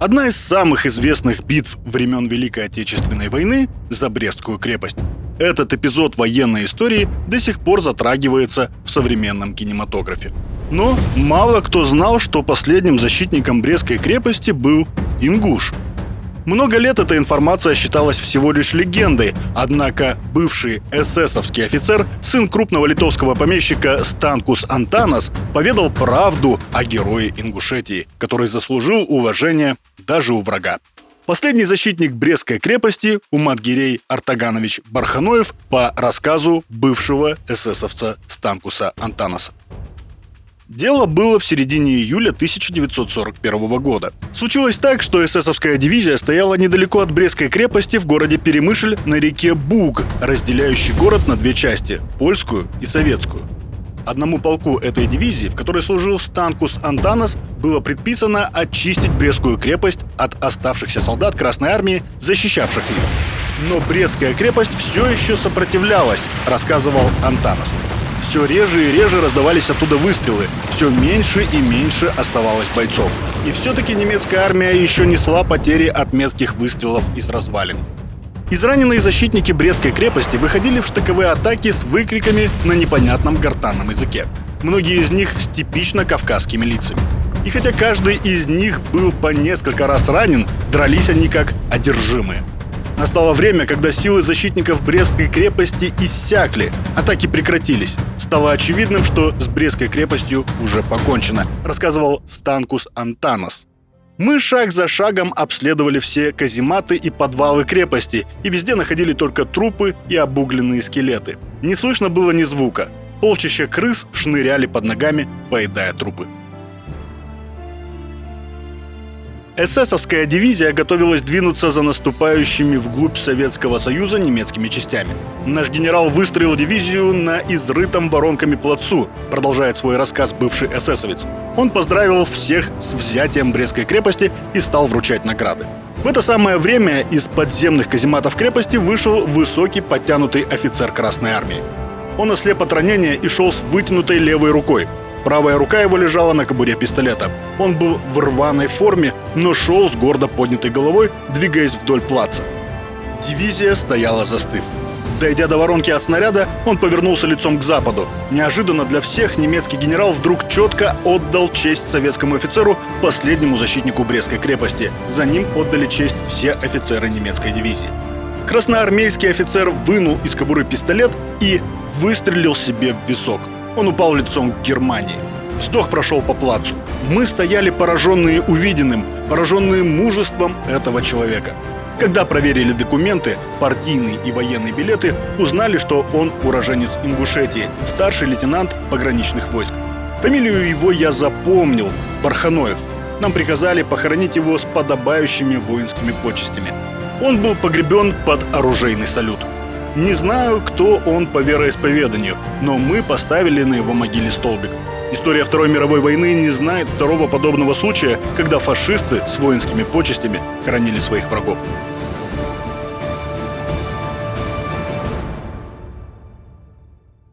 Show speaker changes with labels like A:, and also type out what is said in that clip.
A: Одна из самых известных битв времен Великой Отечественной войны за Брестскую крепость. Этот эпизод военной истории до сих пор затрагивается в современном кинематографе. Но мало кто знал, что последним защитником Брестской крепости был ингуш. Много лет эта информация считалась всего лишь легендой, однако бывший эсэсовский офицер, сын крупного литовского помещика Станкус Антанас, поведал правду о герое Ингушетии, который заслужил уважение даже у врага. Последний защитник Брестской крепости Уматгирей Артаганович Барханоев по рассказу бывшего эсэсовца Станкуса Антанаса. Дело было в середине июля 1941 года. Случилось так, что эсэсовская дивизия стояла недалеко от Брестской крепости в городе Перемышль на реке Буг, разделяющей город на две части – польскую и советскую. Одному полку этой дивизии, в которой служил Станкус Антанас, было предписано очистить Брестскую крепость от оставшихся солдат Красной армии, защищавших ее. Но Брестская крепость все еще сопротивлялась, рассказывал Антанас. Все реже и реже раздавались оттуда выстрелы, все меньше и меньше оставалось бойцов. И все-таки немецкая армия еще несла потери от метких выстрелов из развалин. Израненные защитники Брестской крепости выходили в штыковые атаки с выкриками на непонятном гортанном языке. Многие из них с типично кавказскими лицами. И хотя каждый из них был по несколько раз ранен, дрались они как одержимые. Настало время, когда силы защитников Брестской крепости иссякли, атаки прекратились. Стало очевидным, что с Брестской крепостью уже покончено, рассказывал Станкус Антанас. Мы шаг за шагом обследовали все казематы и подвалы крепости, и везде находили только трупы и обугленные скелеты. Не слышно было ни звука. Полчища крыс шныряли под ногами, поедая трупы. Эсэсовская дивизия готовилась двинуться за наступающими вглубь Советского Союза немецкими частями. Наш генерал выстроил дивизию на изрытом воронками плацу, продолжает свой рассказ бывший эсэсовец. Он поздравил всех с взятием Брестской крепости и стал вручать награды. В это самое время из подземных казематов крепости вышел высокий подтянутый офицер Красной армии. Он ослеп от ранения и шел с вытянутой левой рукой. Правая рука его лежала на кобуре пистолета. Он был в рваной форме, но шел с гордо поднятой головой, двигаясь вдоль плаца. Дивизия стояла застыв. Дойдя до воронки от снаряда, он повернулся лицом к западу. Неожиданно для всех немецкий генерал вдруг четко отдал честь советскому офицеру, последнему защитнику Брестской крепости. За ним отдали честь все офицеры немецкой дивизии. Красноармейский офицер вынул из кобуры пистолет и выстрелил себе в висок. Он упал лицом к Германии. Вздох прошел по плацу. Мы стояли пораженные увиденным, пораженные мужеством этого человека. Когда проверили документы, партийные и военные билеты, узнали, что он уроженец Ингушетии, старший лейтенант пограничных войск. Фамилию его я запомнил – Барханоев. Нам приказали похоронить его с подобающими воинскими почестями. Он был погребен под оружейный салют. Не знаю, кто он по вероисповеданию, но мы поставили на его могиле столбик. История Второй мировой войны не знает второго подобного случая, когда фашисты с воинскими почестями хоронили своих врагов.